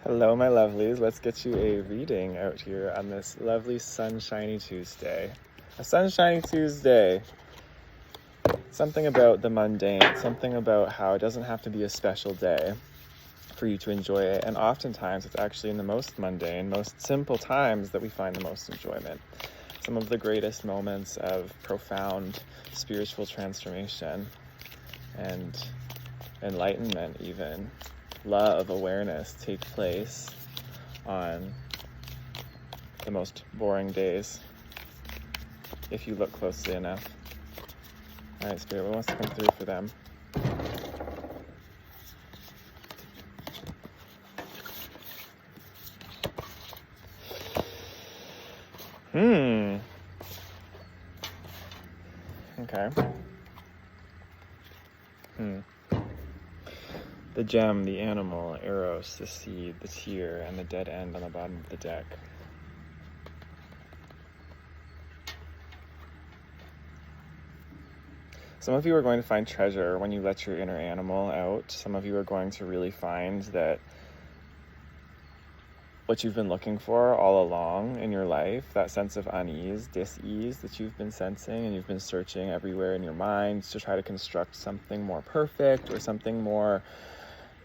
Hello, my lovelies. Let's get you a reading out here on this lovely sunshiny Tuesday. A sunshiny Tuesday. Something about the mundane, something about how it doesn't have to be a special day for you to enjoy it. And oftentimes it's actually in the most mundane, most simple times that we find the most enjoyment. Some of the greatest moments of profound spiritual transformation and enlightenment, even love, awareness, take place on the most boring days, if you look closely enough. All right, Spirit, what wants to come through for them? Okay. The gem, the animal, Eros, the seed, the tear, and the dead end on the bottom of the deck. Some of you are going to find treasure when you let your inner animal out. Some of you are going to really find that what you've been looking for all along in your life, that sense of unease, dis-ease that you've been sensing, and you've been searching everywhere in your mind to try to construct something more perfect or something more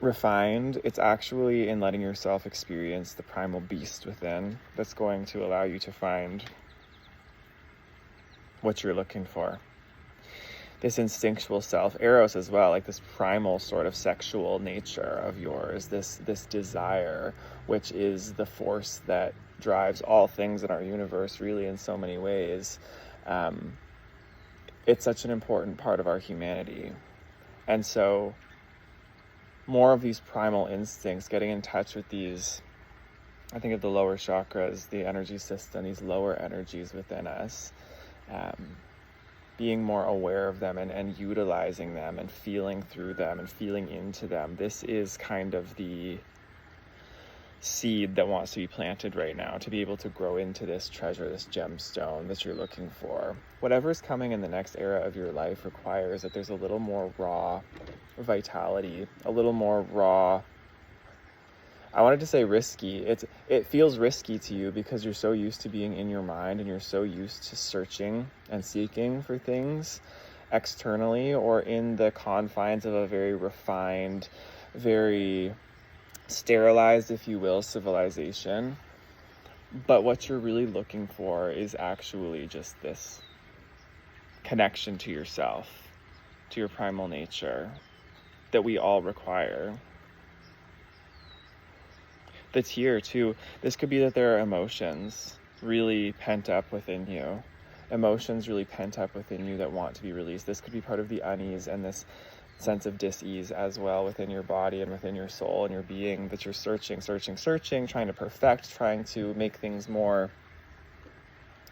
refined, it's actually in letting yourself experience the primal beast within that's going to allow you to find what you're looking for. This instinctual self, Eros as well, like this primal sort of sexual nature of yours, this desire, which is the force that drives all things in our universe, really, in so many ways. It's such an important part of our humanity. And so more of these primal instincts, getting in touch with these, I think of the lower chakras, the energy system, these lower energies within us, being more aware of them and utilizing them and feeling through them and feeling into them. This is kind of the seed that wants to be planted right now to be able to grow into this treasure, this gemstone that you're looking for. Whatever's coming in the next era of your life requires that there's a little more raw vitality, a little more raw, I wanted to say risky. It feels risky to you because you're so used to being in your mind and you're so used to searching and seeking for things externally or in the confines of a very refined, very sterilized, if you will, civilization. But what you're really looking for is actually just this connection to yourself, to your primal nature that we all require. The tear too, this could be that there are emotions really pent up within you, emotions really pent up within you that want to be released. This could be part of the unease and this sense of dis-ease as well within your body and within your soul and your being, that you're searching, trying to perfect, trying to make things more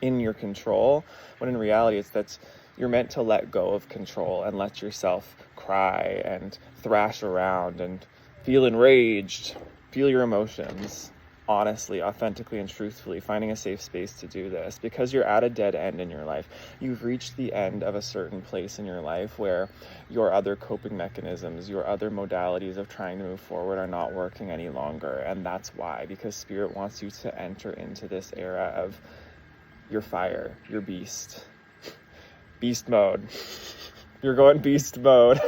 in your control, when in reality it's that you're meant to let go of control and let yourself cry and thrash around and feel enraged. Feel your emotions, honestly, authentically, and truthfully, finding a safe space to do this, because you're at a dead end in your life. You've reached the end of a certain place in your life where your other coping mechanisms, your other modalities of trying to move forward are not working any longer. And that's why, because Spirit wants you to enter into this era of your fire, your beast. Beast mode. You're going beast mode.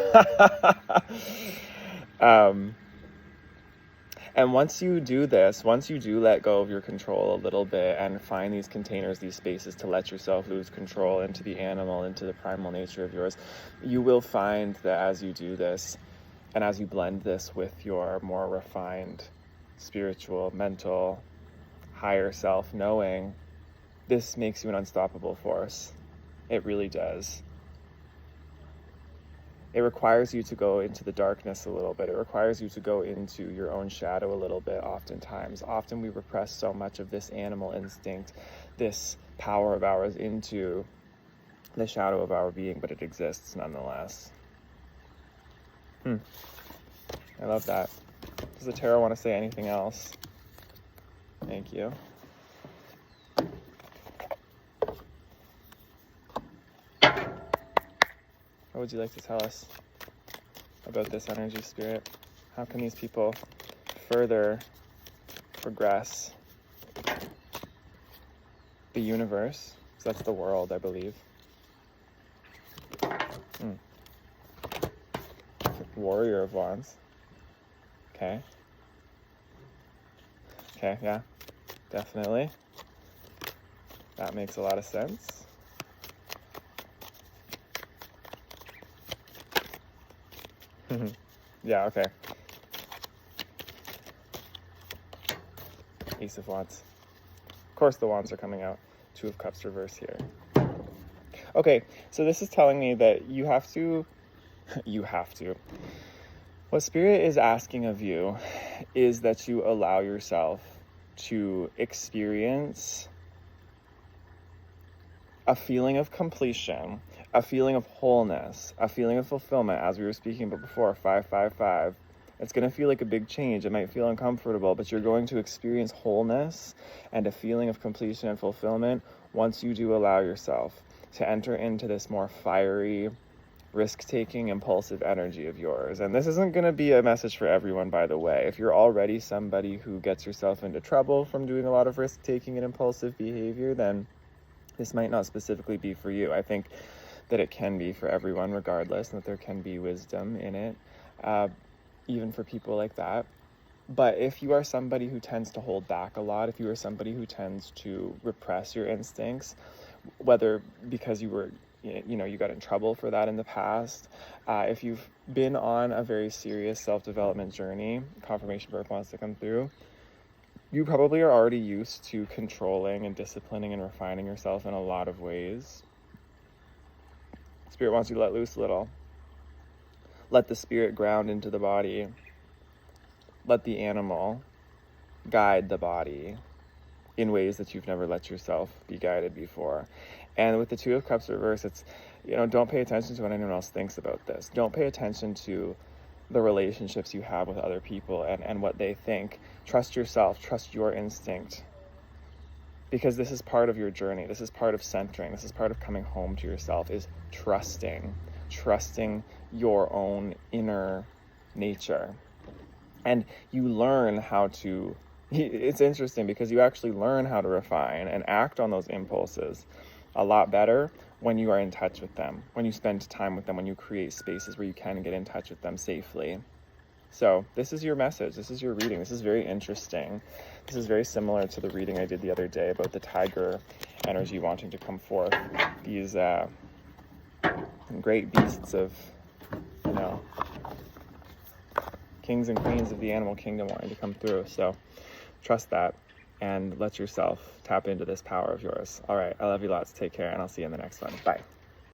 And once you do this, once you do let go of your control a little bit and find these containers, these spaces to let yourself lose control into the animal, into the primal nature of yours, you will find that as you do this, and as you blend this with your more refined, spiritual, mental, higher self knowing, this makes you an unstoppable force. It really does. It requires you to go into the darkness a little bit. It requires you to go into your own shadow a little bit oftentimes. Often we repress so much of this animal instinct, this power of ours into the shadow of our being, but it exists nonetheless. I love that. Does the tarot want to say anything else? Thank you. What would you like to tell us about this energy, Spirit? How can these people further progress the universe. So that's the world, I believe. Warrior of Wands. Okay. Okay, yeah, definitely. That makes a lot of sense. Yeah, okay. Ace of Wands. Of course the Wands are coming out. Two of Cups reverse here. Okay, so this is telling me that you have to, what Spirit is asking of you is that you allow yourself to experience a feeling of completion, a feeling of wholeness, a feeling of fulfillment, as we were speaking about before, 555. It's going to feel like a big change. It might feel uncomfortable, but you're going to experience wholeness and a feeling of completion and fulfillment once you do allow yourself to enter into this more fiery, risk-taking, impulsive energy of yours. And this isn't going to be a message for everyone, by the way. If you're already somebody who gets yourself into trouble from doing a lot of risk-taking and impulsive behavior, then this might not specifically be for you. I think that it can be for everyone regardless, and that there can be wisdom in it, even for people like that. But if you are somebody who tends to hold back a lot, if you are somebody who tends to repress your instincts, whether because you got in trouble for that in the past, if you've been on a very serious self-development journey, confirmation birth wants to come through, you probably are already used to controlling and disciplining and refining yourself in a lot of ways. Spirit wants you to let loose a little. Let the spirit ground into the body. Let the animal guide the body in ways that you've never let yourself be guided before. And with the Two of Cups reverse, it's, don't pay attention to what anyone else thinks about this. Don't pay attention to the relationships you have with other people and what they think. Trust yourself, trust your instinct. Because this is part of your journey. This is part of centering. This is part of coming home to yourself, is trusting your own inner nature. And you learn how to, it's interesting because you actually learn how to refine and act on those impulses a lot better when you are in touch with them, when you spend time with them, when you create spaces where you can get in touch with them safely. So this is your message. This is your reading. This is very interesting. This is very similar to the reading I did the other day about the tiger energy wanting to come forth. These great beasts of, kings and queens of the animal kingdom wanting to come through. So trust that and let yourself tap into this power of yours. All right. I love you lots. Take care, and I'll see you in the next one. Bye.